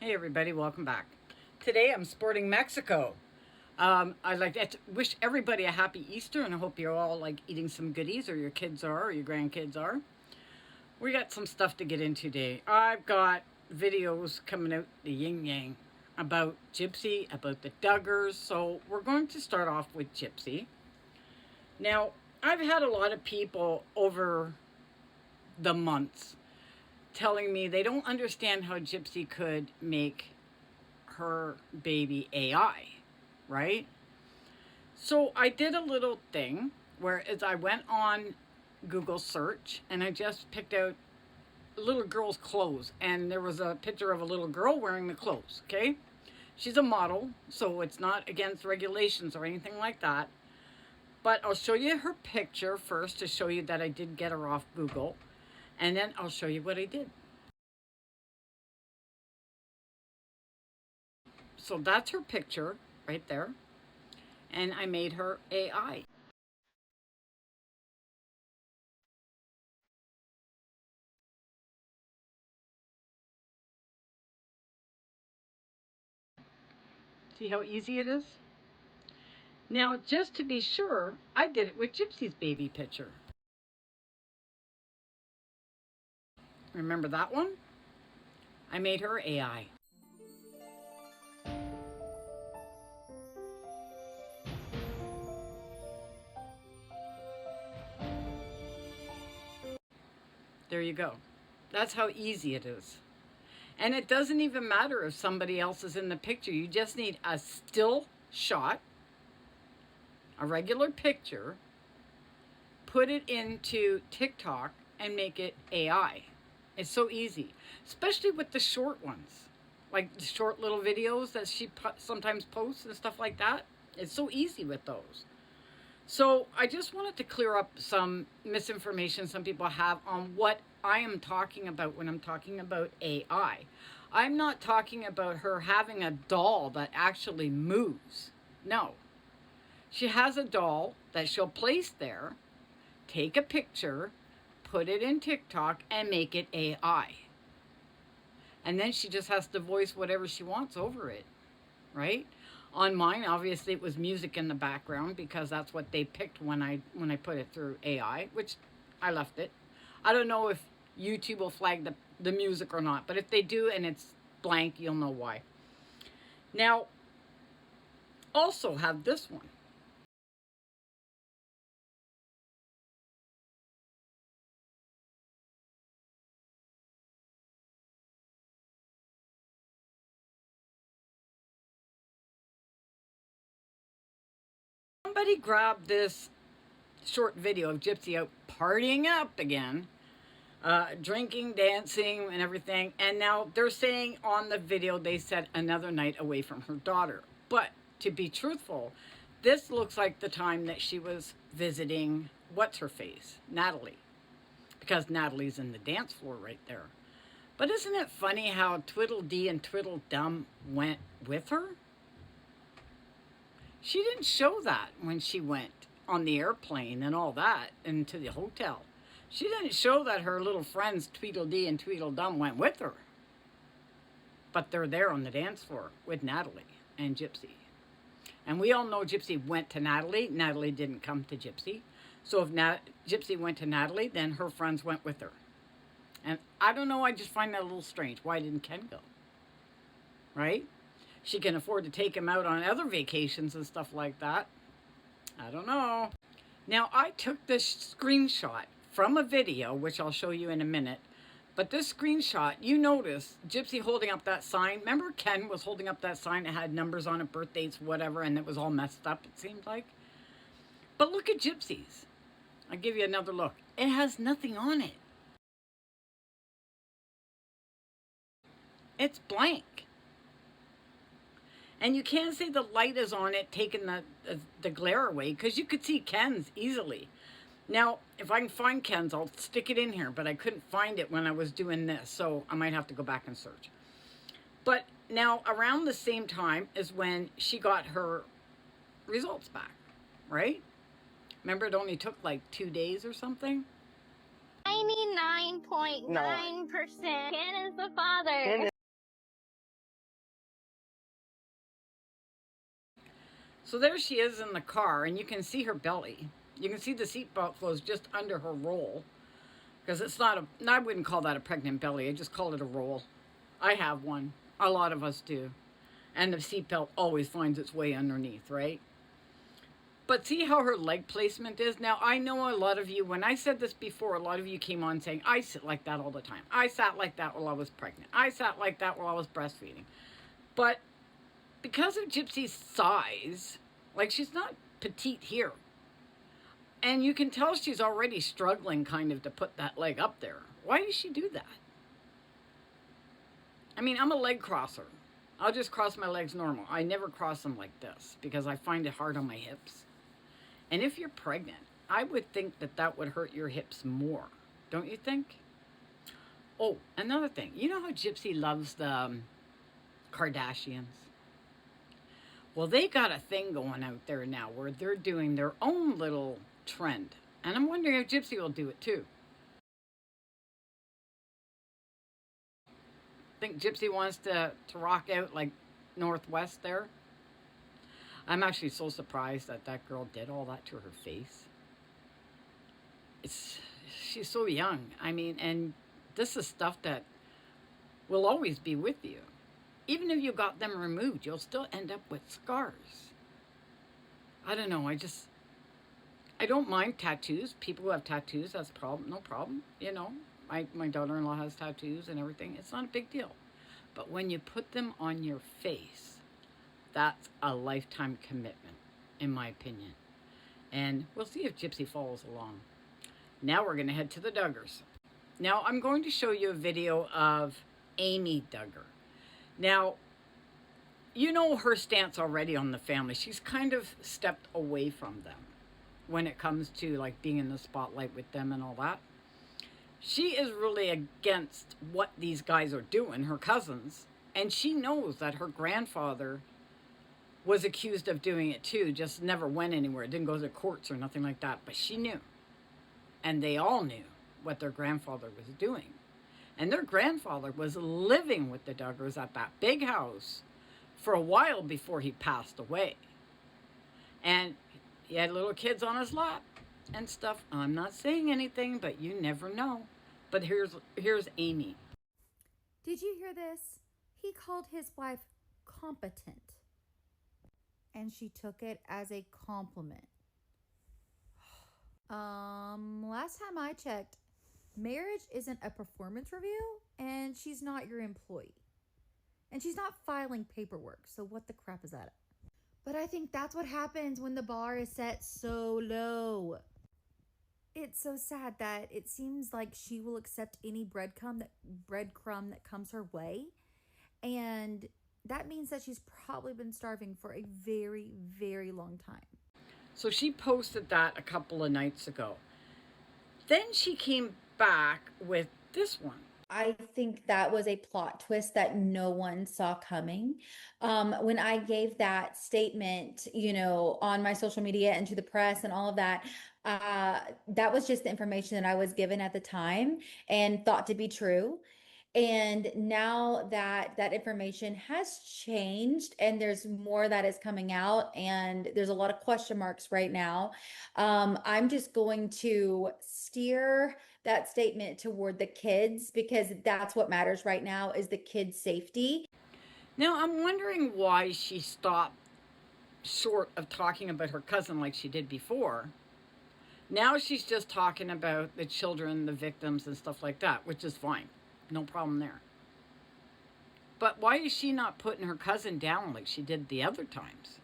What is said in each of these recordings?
Hey everybody, welcome back. Today I'm sporting Mexico. I'd like to wish everybody a happy Easter, and I hope you're all like eating some goodies, or your kids are, or your grandkids are. We got some stuff to get into today. I've got videos coming out, the yin yang, about Gypsy, about the Duggars. So we're going to start off with Gypsy. Now, I've had a lot of people over the months telling me they don't understand how Gypsy could make her baby AI, right? So I did a little thing where as I went on Google search and I just picked out a little girl's clothes, and there was a picture of a little girl wearing the clothes, okay? She's a model, so it's not against regulations or anything like that. But I'll show you her picture first to show you that I did get her off Google. And then I'll show you what I did. So that's her picture right there. And I made her AI. See how easy it is? Now, just to be sure, I did it with Gypsy's baby picture. Remember that one? I made her AI. There you go. That's how easy it is. And it doesn't even matter if somebody else is in the picture. You just need a still shot, a regular picture, put it into TikTok and make it AI. It's so easy, especially with the short ones, like the short little videos that she sometimes posts and stuff like that. It's so easy with those. So I just wanted to clear up some misinformation some people have on what I am talking about when I'm talking about AI. I'm not talking about her having a doll that actually moves. No. She has a doll that she'll place there, take a picture, put it in TikTok, and make it AI. And then she just has to voice whatever she wants over it, right? On mine, obviously, it was music in the background because that's what they picked when I put it through AI, which I left it. I don't know if YouTube will flag the music or not, but if they do and it's blank, you'll know why. Now, also have this one. Somebody grabbed this short video of Gypsy out partying up again, drinking, dancing, and everything. And now they're saying on the video they said another night away from her daughter. But to be truthful, this looks like the time that she was visiting what's her face, Natalie, because Natalie's in the dance floor right there. But isn't it funny how Tweedledee and Tweedledum went with her? She didn't show that when she went on the airplane and all that and to the hotel. She didn't show that her little friends Tweedledee and Tweedledum went with her. But they're there on the dance floor with Natalie and Gypsy. And we all know Gypsy went to Natalie. Natalie didn't come to Gypsy. So if Gypsy went to Natalie, then her friends went with her. And I don't know, I just find that a little strange. Why didn't Ken go? Right? She can afford to take him out on other vacations and stuff like that. I don't know. Now, I took this screenshot from a video, which I'll show you in a minute. But this screenshot, you notice Gypsy holding up that sign. Remember Ken was holding up that sign that had numbers on it, birthdates, whatever, and it was all messed up, it seemed like. But look at Gypsy's. I'll give you another look. It has nothing on it. It's blank. And you can't say the light is on it, taking the glare away, because you could see Ken's easily. Now, if I can find Ken's, I'll stick it in here, but I couldn't find it when I was doing this, so I might have to go back and search. But now, around the same time is when she got her results back, right? Remember, it only took like 2 days or something? 99.9% Ken is the father. So there she is in the car, and you can see her belly. You can see the seatbelt closed just under her roll. Because it's not a, I wouldn't call that a pregnant belly. I just call it a roll. I have one. A lot of us do. And the seatbelt always finds its way underneath, right? But see how her leg placement is? Now, I know a lot of you, when I said this before, a lot of you came on saying, I sit like that all the time. I sat like that while I was pregnant. I sat like that while I was breastfeeding. But because of Gypsy's size, like she's not petite here. And you can tell she's already struggling kind of to put that leg up there. Why does she do that? I mean, I'm a leg crosser. I'll just cross my legs normal. I never cross them like this because I find it hard on my hips. And if you're pregnant, I would think that that would hurt your hips more. Don't you think? Oh, another thing. You know how Gypsy loves the Kardashians? Well, they got a thing going out there now where they're doing their own little trend. And I'm wondering if Gypsy will do it too. Think Gypsy wants to rock out like Northwest there? I'm actually so surprised that that girl did all that to her face. She's so young. I mean, and this is stuff that will always be with you. Even if you got them removed, you'll still end up with scars. I don't know. I don't mind tattoos. People who have tattoos, that's no problem. You know, my daughter-in-law has tattoos and everything. It's not a big deal. But when you put them on your face, that's a lifetime commitment, in my opinion. And we'll see if Gypsy follows along. Now we're going to head to the Duggars. Now I'm going to show you a video of Amy Duggar. Now, you know her stance already on the family. She's kind of stepped away from them when it comes to like being in the spotlight with them and all that. She is really against what these guys are doing, her cousins. And she knows that her grandfather was accused of doing it too, just never went anywhere. It didn't go to courts or nothing like that. But she knew. And they all knew what their grandfather was doing. And their grandfather was living with the Duggars at that big house for a while before he passed away. And he had little kids on his lap and stuff. I'm not saying anything, but you never know. But here's Amy. Did you hear this? He called his wife competent. And she took it as a compliment. Last time I checked, marriage isn't a performance review, and she's not your employee. And she's not filing paperwork, so what the crap is that? But I think that's what happens when the bar is set so low. It's so sad that it seems like she will accept any breadcrumb that comes her way. And that means that she's probably been starving for a very, very long time. So she posted that a couple of nights ago. Then she came back with this one. I think that was a plot twist that no one saw coming. When I gave that statement, on my social media and to the press and all of that, that was just the information that I was given at the time and thought to be true. And now that information has changed and there's more that is coming out and there's a lot of question marks right now, I'm just going to steer that statement toward the kids because that's what matters right now is the kids' safety. Now I'm wondering why she stopped short of talking about her cousin like she did before. Now she's just talking about the children, the victims, and stuff like that, which is fine. No problem there. But why is she not putting her cousin down like she did the other times?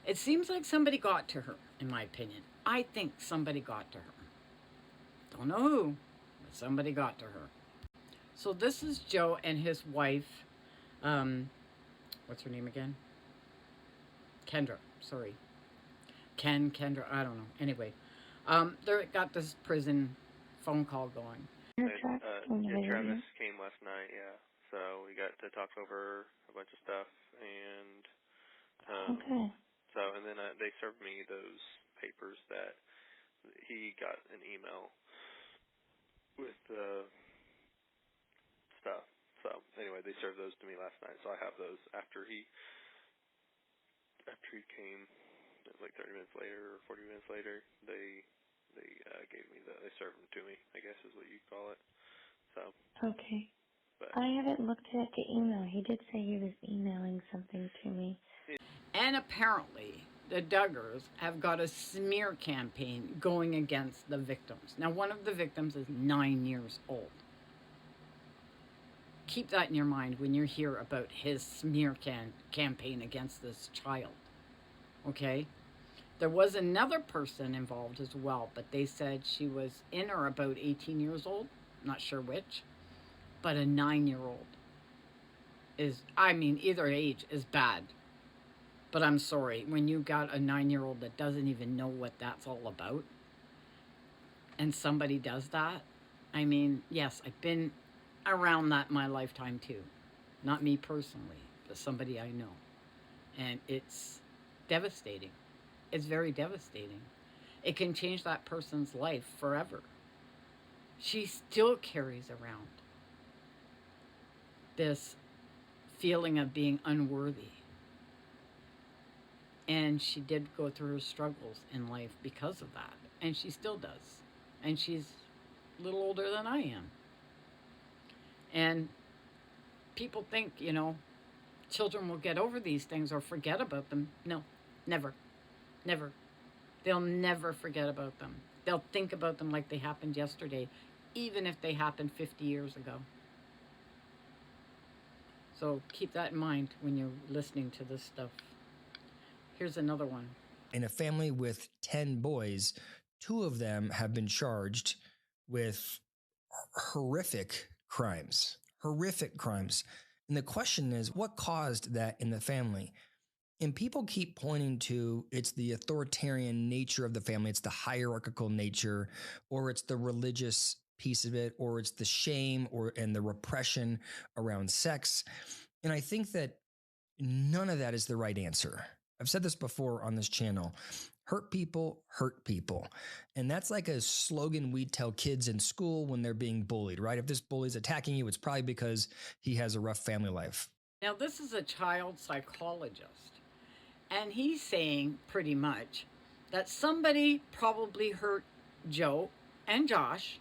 It seems like somebody got to her, in my opinion. I think somebody got to her. Don't know who, but somebody got to her. So this is Joe and his wife. What's her name again? Kendra. Sorry. Kendra. I don't know. Anyway, they got this prison phone call going. Travis came last night, yeah. So we got to talk over a bunch of stuff, and Okay. and then they served me those papers that he got an email with stuff. So anyway, they served those to me last night. So I have those after after he came, it was like 30 minutes later or 40 minutes later, they gave me they served him to me, I guess is what you call it. So. Okay. But. I haven't looked at the email. He did say he was emailing something to me. And apparently, the Duggars have got a smear campaign going against the victims. Now, one of the victims is 9 years old. Keep that in your mind when you hear about his smear campaign against this child. Okay? There was another person involved as well, but they said she was in or about 18 years old. Not sure which. But a 9-year-old is, either age is bad. But I'm sorry, when you got a 9-year-old that doesn't even know what that's all about, and somebody does that, yes, I've been around that in my lifetime too. Not me personally, but somebody I know. And it's devastating. It's very devastating. It can change that person's life forever. She still carries around this feeling of being unworthy. And she did go through her struggles in life because of that. And she still does. And she's a little older than I am. And people think, children will get over these things or forget about them. No, never. Never. They'll never forget about them. They'll think about them like they happened yesterday, even if they happened 50 years ago. So keep that in mind when you're listening to this stuff. Here's another one. In a family with 10 boys, 2 of them have been charged with horrific crimes. Horrific crimes. And the question is, what caused that in the family? And people keep pointing to it's the authoritarian nature of the family, it's the hierarchical nature, or it's the religious piece of it, or it's the shame and the repression around sex. And I think that none of that is the right answer. I've said this before on this channel. Hurt people. And that's like a slogan we tell kids in school when they're being bullied, right? If this bully's attacking you, it's probably because he has a rough family life. Now, this is a child psychologist, and he's saying pretty much that somebody probably hurt Joe and Josh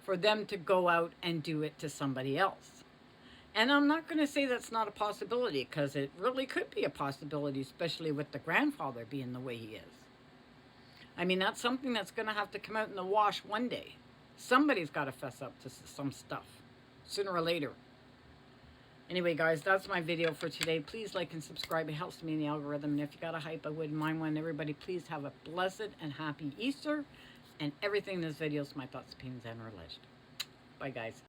for them to go out and do it to somebody else. And I'm not going to say that's not a possibility, because it really could be a possibility, especially with the grandfather being the way he is. That's something that's going to have to come out in the wash one day. Somebody's got to fess up to some stuff, sooner or later. Anyway, guys, that's my video for today. Please like and subscribe. It helps me in the algorithm. And if you got a hype, I wouldn't mind one. Everybody, please have a blessed and happy Easter. And everything in this video is my thoughts, opinions, and alleged. Bye, guys.